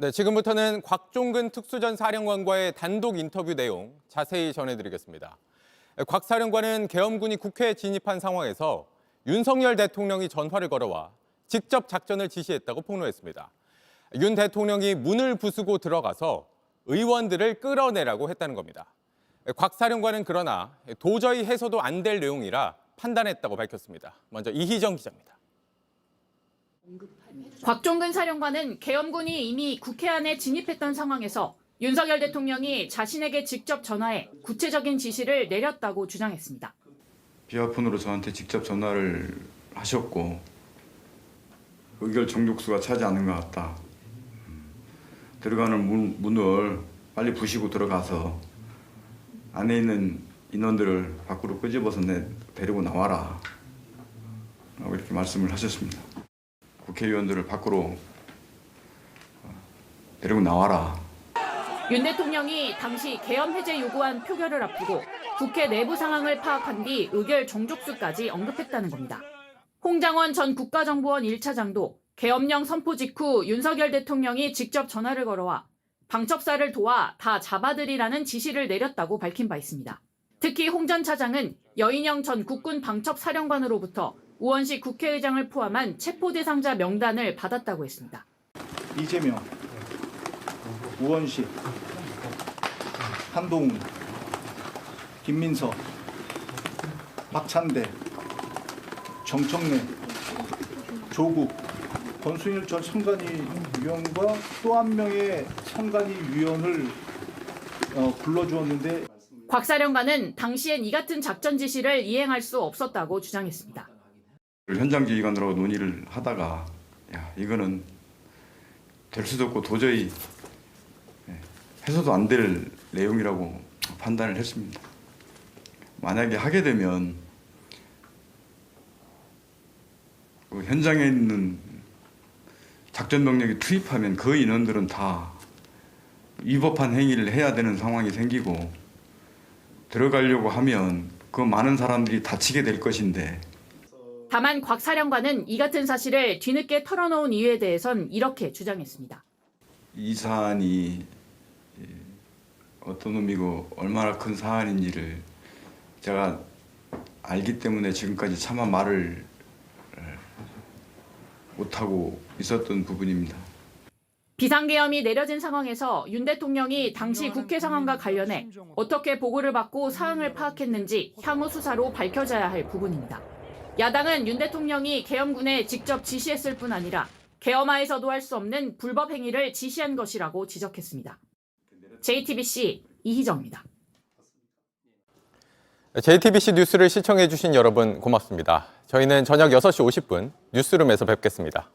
네, 지금부터는 곽종근 특수전 사령관과의 단독 인터뷰 내용 자세히 전해드리겠습니다. 곽 사령관은 계엄군이 국회에 진입한 상황에서 윤석열 대통령이 전화를 걸어와 직접 작전을 지시했다고 폭로했습니다. 윤 대통령이 문을 부수고 들어가서 의원들을 끌어내라고 했다는 겁니다. 곽 사령관은 그러나 도저히 해서도 안 될 내용이라 판단했다고 밝혔습니다. 먼저 이희정 기자입니다. 곽종근 사령관은 계엄군이 이미 국회 안에 진입했던 상황에서 윤석열 대통령이 자신에게 직접 전화해 구체적인 지시를 내렸다고 주장했습니다. 비아폰으로 저한테 직접 전화를 하셨고 의결 정족수가 차지 않는 것 같다. 들어가는 문을 빨리 부시고 들어가서 안에 있는 인원들을 밖으로 끄집어서 데리고 나와라 라고 이렇게 말씀을 하셨습니다. 국회의원들을 밖으로 데리고 나와라. 윤 대통령이 당시 계엄 해제 요구안 표결을 앞두고 국회 내부 상황을 파악한 뒤 의결 종족수까지 언급했다는 겁니다. 홍장원 전 국가정보원 1차장도 계엄령 선포 직후 윤석열 대통령이 직접 전화를 걸어와 방첩사를 도와 다 잡아들이라는 지시를 내렸다고 밝힌 바 있습니다. 특히 홍 전 차장은 여인영 전 국군 방첩사령관으로부터 우원식 국회의장을 포함한 체포 대상자 명단을 받았다고 했습니다. 이재명, 우원식, 한동훈, 김민석, 박찬대, 정청래, 조국, 권순일 전 선관위 위원과 또 한 명의 선관위 위원을 불러주었는데 곽 사령관은 당시엔 이 같은 작전 지시를 이행할 수 없었다고 주장했습니다. 현장 지휘관들하고 논의를 하다가 이거는 될 수도 없고 도저히 해서도 안 될 내용이라고 판단을 했습니다. 만약에 하게 되면 그 현장에 있는 작전 병력이 투입하면 그 인원들은 다 위법한 행위를 해야 되는 상황이 생기고 들어가려고 하면 그 많은 사람들이 다치게 될 것인데 다만 곽 사령관은 이 같은 사실을 뒤늦게 털어놓은 이유에 대해선 이렇게 주장했습니다. 이 사안이 어떤 의미고 얼마나 큰 사안인지를 제가 알기 때문에 지금까지 차마 말을 못하고 있었던 부분입니다. 비상계엄이 내려진 상황에서 윤 대통령이 당시 국회 상황과 관련해 어떻게 보고를 받고 사항을 파악했는지 향후 수사로 밝혀져야 할 부분입니다. 야당은 윤 대통령이 계엄군에 직접 지시했을 뿐 아니라 계엄하에서도 할 수 없는 불법 행위를 지시한 것이라고 지적했습니다. JTBC 이희정입니다. JTBC 뉴스를 시청해 주신 여러분 고맙습니다. 저희는 저녁 6시 50분 뉴스룸에서 뵙겠습니다.